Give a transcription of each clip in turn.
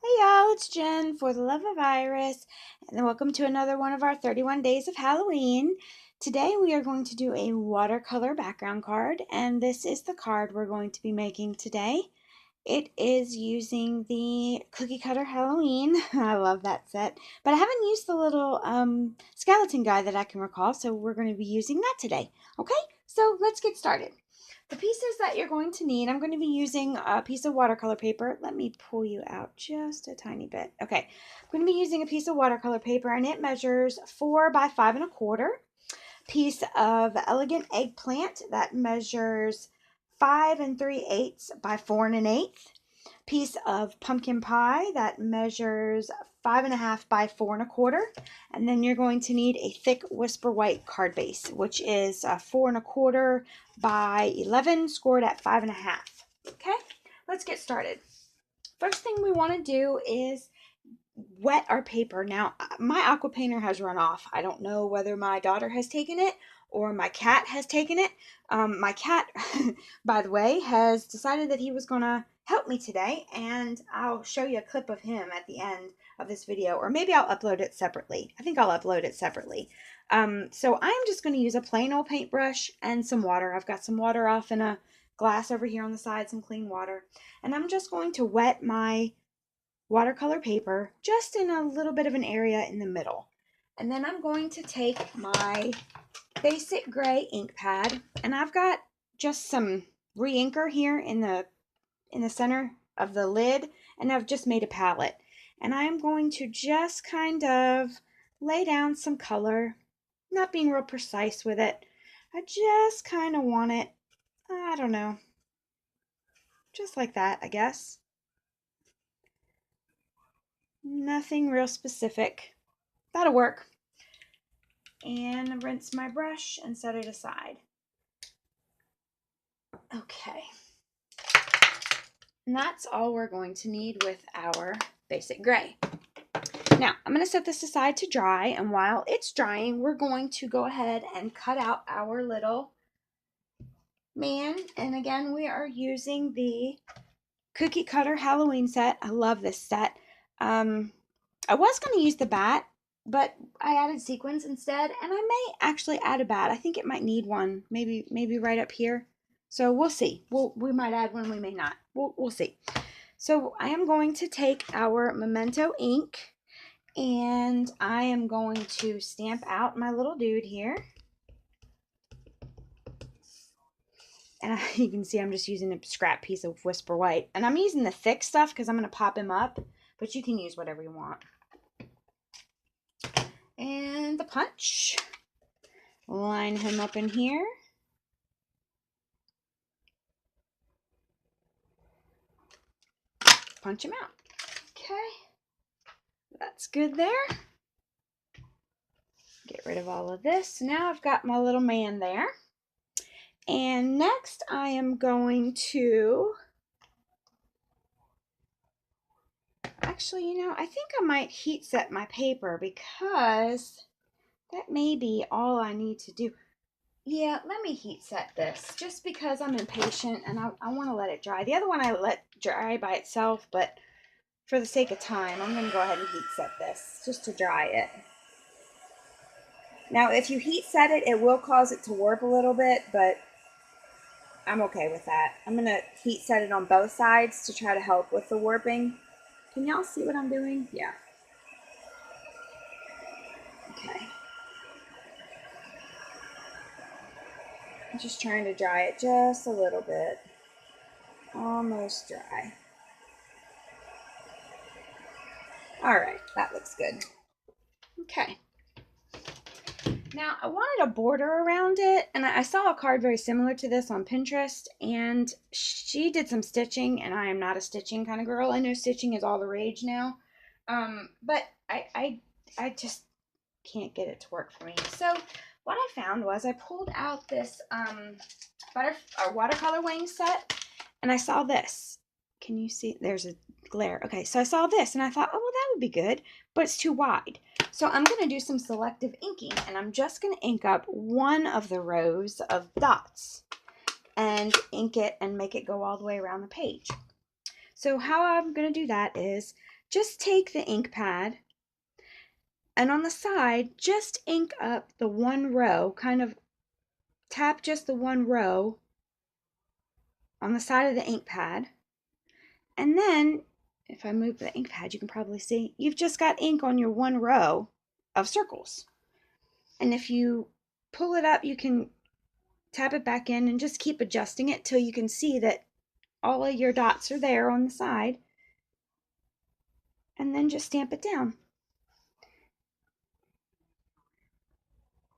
Hey y'all, it's Jen for the Love of Iris, and welcome to another one of our 31 Days of Halloween. Today we are going to do a watercolor background card, and this is the card we're going to be making today. It is using the Cookie Cutter Halloween. I love that set, but I haven't used the little skeleton guy that I can recall, so we're going to be using that today. Okay, so let's get started. The pieces that you're going to need, I'm going to be using a piece of watercolor paper. Let me pull you out just a tiny bit. Okay, I'm going to be using a piece of watercolor paper, and it measures 4 by 5 1/4. Piece of elegant eggplant that measures 5 3/8 by 4 1/8. Piece of pumpkin pie that measures 5 1/2 by 4 1/4. And then you're going to need a thick whisper white card base, which is 4 1/4 by 11, scored at 5 1/2. Okay, let's get started. First thing we want to do is wet our paper. Now, my aqua painter has run off. I don't know whether my daughter has taken it or my cat has taken it. My cat, by the way, has decided that he was going to help me today, and I'll show you a clip of him at the end of this video, or maybe I'll upload it separately. I think I'll upload it separately. So I'm just going to use a plain old paintbrush and some water. I've got some water off in a glass over here on the side, some clean water, and I'm just going to wet my watercolor paper just in a little bit of an area in the middle. And then I'm going to take my basic gray ink pad, and I've got just some re-inker here in the center of the lid, and I've just made a palette. And I'm going to just kind of lay down some color, not being real precise with it. I just kind of want it, I don't know, just like that, I guess. Nothing real specific. That'll work. And rinse my brush and set it aside. Okay. And that's all we're going to need with our basic gray. Now, I'm going to set this aside to dry, and while it's drying, we're going to go ahead and cut out our little man. And again, we are using the Cookie Cutter Halloween set. I love this set. I was going to use the bat, but I added sequins instead, and I may actually add a bat. I think it might need one, maybe right up here. So we'll see. We might add one, we may not. We'll see. So I am going to take our Memento ink, and I am going to stamp out my little dude here. And you can see I'm just using a scrap piece of Whisper White. And I'm using the thick stuff because I'm going to pop him up, but you can use whatever you want. And the punch. Line him up in here. Punch him out. Okay. That's good there. Get rid of all of this. Now I've got my little man there. And next I am going to... Actually, I think I might heat set my paper because that may be all I need to do. Yeah, let me heat set this just because I'm impatient and I want to let it dry. The other one I let dry by itself, but for the sake of time, I'm going to go ahead and heat set this just to dry it. Now, if you heat set it, it will cause it to warp a little bit, but I'm okay with that. I'm going to heat set it on both sides to try to help with the warping. Can y'all see what I'm doing? Yeah. Okay. I'm just trying to dry it just a little bit. Almost dry. Alright, that looks good. Okay. Now, I wanted a border around it, and I saw a card very similar to this on Pinterest, and she did some stitching, and I am not a stitching kind of girl. I know stitching is all the rage now, but I just can't get it to work for me. So what I found was I pulled out this watercolor wing set, and I saw this. Can you see? There's a glare. Okay, so I saw this, and I thought, oh, well, that would be good, but it's too wide. So I'm going to do some selective inking, and I'm just going to ink up one of the rows of dots and ink it and make it go all the way around the page. So how I'm going to do that is just take the ink pad and on the side, just ink up the one row, kind of tap just the one row on the side of the ink pad. And then, if I move the ink pad, you can probably see, you've just got ink on your one row of circles. And if you pull it up, you can tap it back in and just keep adjusting it till you can see that all of your dots are there on the side. And then just stamp it down.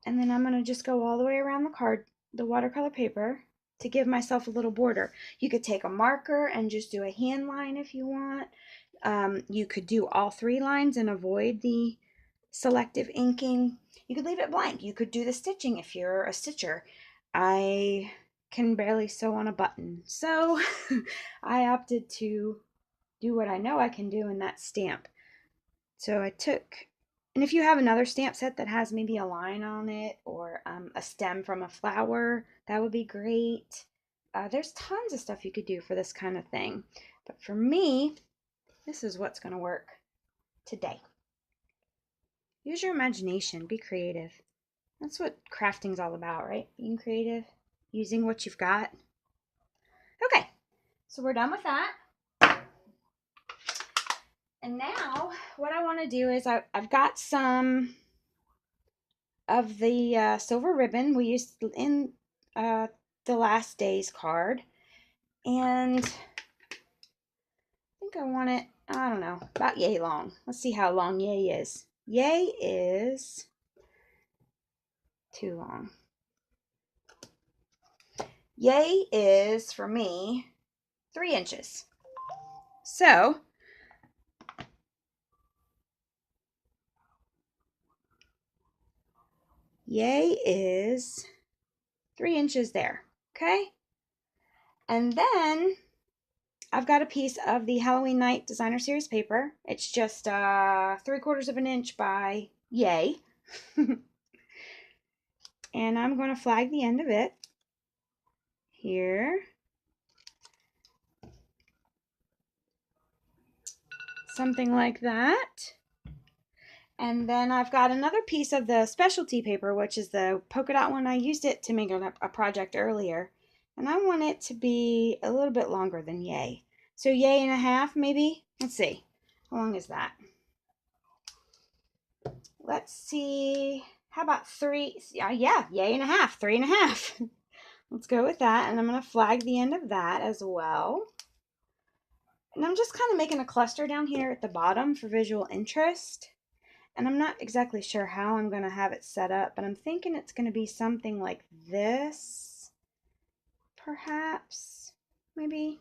And then I'm going to just go all the way around the card, the watercolor paper, to give myself a little border. You could take a marker and just do a hand line if you want. You could do all 3 lines and avoid the selective inking. You could leave it blank. You could do the stitching if you're a stitcher. I can barely sew on a button, so I opted to do what I know I can do, and that's stamp. So I took, and if you have another stamp set that has maybe a line on it or a stem from a flower, that would be great. There's tons of stuff you could do for this kind of thing. But for me, this is what's going to work today. Use your imagination. Be creative. That's what crafting's all about, right? Being creative, using what you've got. Okay, so we're done with that. And now what I want to do is I've got some of the silver ribbon we used in the last day's card. And I think I want it, I don't know, about yay long. Let's see how long yay is. Yay is too long. Yay is, for me, 3 inches. So, yay is 3 inches there, okay? And then I've got a piece of the Halloween Night Designer Series paper. It's just 3/4 of an inch by yay. And I'm going to flag the end of it here. Something like that. And then I've got another piece of the specialty paper, which is the polka dot one. I used it to make a project earlier. And I want it to be a little bit longer than yay. So yay and a half, maybe? Let's see. How long is that? Let's see. How about 3? Yeah, yay and a half. 3.5. Let's go with that. And I'm going to flag the end of that as well. And I'm just kind of making a cluster down here at the bottom for visual interest. And I'm not exactly sure how I'm going to have it set up, but I'm thinking it's going to be something like this, perhaps. Maybe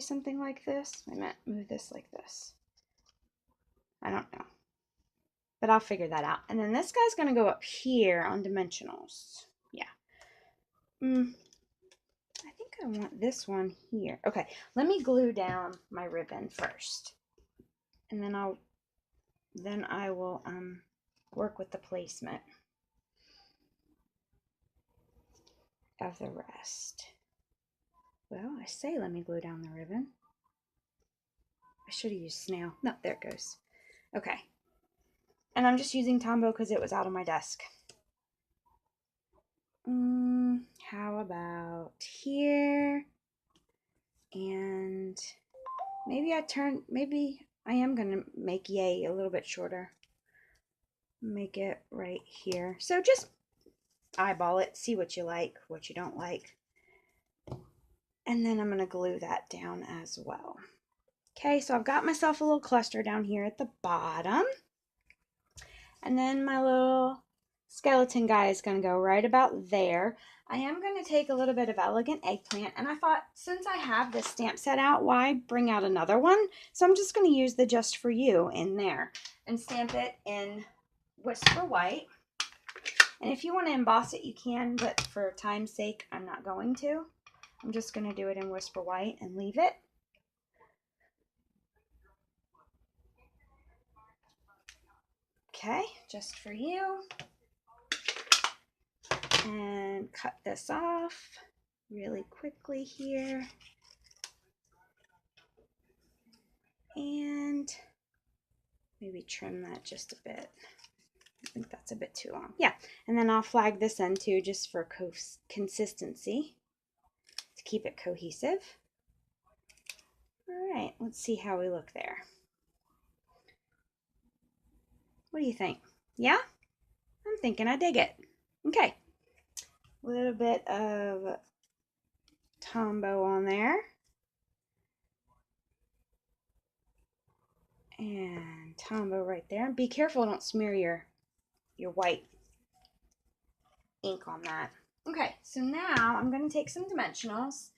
something like this. I might move this like this. I don't know. But I'll figure that out. And then this guy's going to go up here on dimensionals. Yeah. I think I want this one here. Okay, let me glue down my ribbon first. And then I will work with the placement of the rest. Well, I say let me glue down the ribbon. I should have used snail. No, there it goes. Okay. And I'm just using Tombow because it was out on my desk. How about here? And maybe I am going to make yay a little bit shorter. Make it right here. So just eyeball it, see what you like, what you don't like. And then I'm going to glue that down as well. Okay, so I've got myself a little cluster down here at the bottom. And then my little skeleton guy is going to go right about there. I am going to take a little bit of elegant eggplant, and I thought since I have this stamp set out, why bring out another one? So I'm just going to use the Just For You in there and stamp it in Whisper White. And if you want to emboss it, you can, but for time's sake, I'm not going to. I'm just going to do it in Whisper White and leave it. Okay, Just For You. And cut this off really quickly here. And maybe trim that just a bit. I think that's a bit too long. Yeah, and then I'll flag this end too, just for consistency, to keep it cohesive. All right, let's see how we look there. What do you think? Yeah? I'm thinking I dig it. Okay. A little bit of Tombow on there. And Tombow right there. Be careful, don't smear your white ink on that. Okay, so now I'm going to take some dimensionals,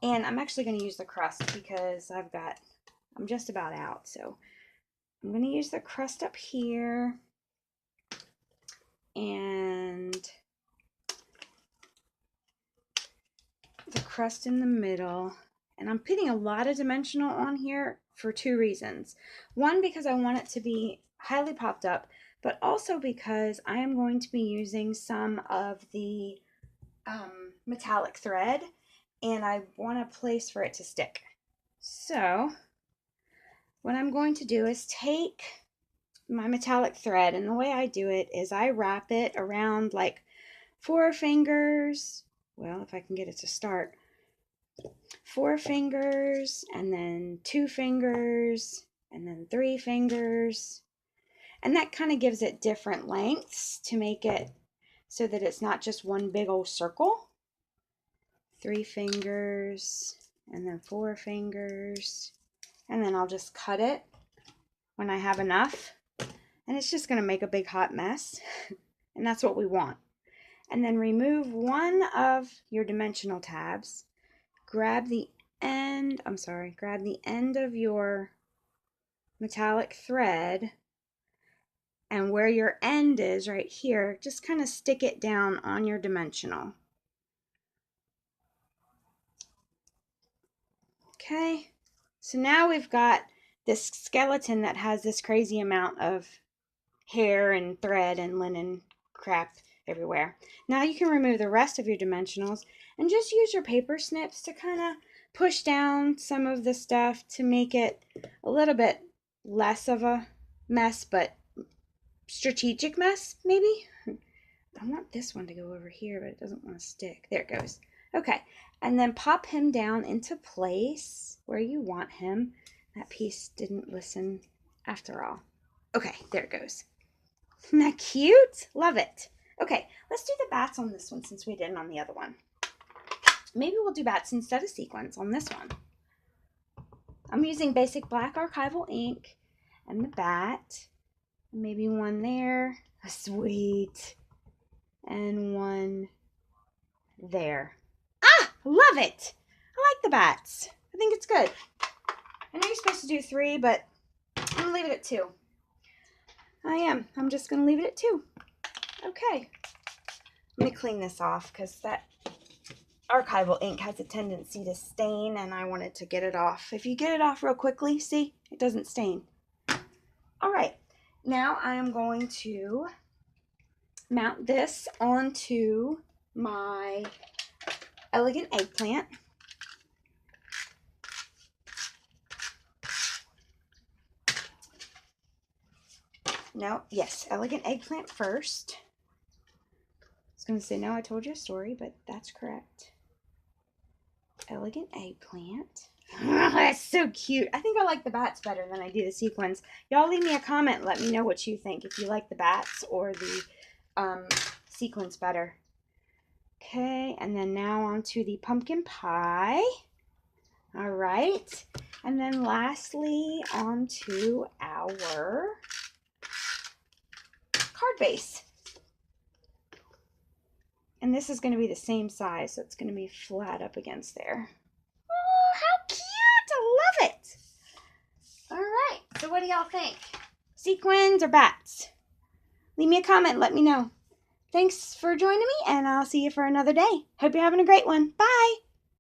and I'm actually going to use the crust because I'm just about out. So I'm going to use the crust up here and the crust in the middle. And I'm putting a lot of dimensional on here for two reasons. One, because I want it to be highly popped up, but also because I am going to be using some of the metallic thread, and I want a place for it to stick. So what I'm going to do is take my metallic thread, and the way I do it is I wrap it around like 4 fingers. Well, if I can get it to start. 4 fingers, and then 2 fingers, and then 3 fingers. And that kind of gives it different lengths to make it so that it's not just one big old circle. 3 fingers, and then 4 fingers. And then I'll just cut it when I have enough. And it's just going to make a big hot mess. And that's what we want. And then remove one of your dimensional tabs. Grab the end of your metallic thread, and where your end is right here, just kind of stick it down on your dimensional. Okay, so now we've got this skeleton that has this crazy amount of hair and thread and linen crap everywhere. Now you can remove the rest of your dimensionals and just use your paper snips to kind of push down some of the stuff to make it a little bit less of a mess, but strategic mess, maybe? I want this one to go over here, but it doesn't want to stick. There it goes. Okay, and then pop him down into place where you want him. That piece didn't listen after all. Okay, there it goes. Isn't that cute? Love it. Okay, let's do the bats on this one since we didn't on the other one. Maybe we'll do bats instead of sequins on this one. I'm using basic black archival ink and the bat. Maybe one there. Sweet. And one there. Ah, love it. I like the bats. I think it's good. I know you're supposed to do 3, but I'm going to leave it at 2. I am. I'm just going to leave it at 2. Okay. Let me clean this off because that archival ink has a tendency to stain, and I wanted to get it off. If you get it off real quickly, see, it doesn't stain. All right. Now I am going to mount this onto my elegant eggplant. No, yes, elegant eggplant first. I was going to say, no, I told you a story, but that's correct. Elegant eggplant. That's so cute. I think I like the bats better than I do the sequins. Y'all leave me a comment. Let me know what you think. If you like the bats or the sequins better. Okay, and then now onto the pumpkin pie. All right. And then lastly onto our card base. And this is going to be the same size, so it's going to be flat up against there. Oh, how cute! I love it! All right, so what do y'all think? Sequins or bats? Leave me a comment, let me know. Thanks for joining me, and I'll see you for another day. Hope you're having a great one. Bye!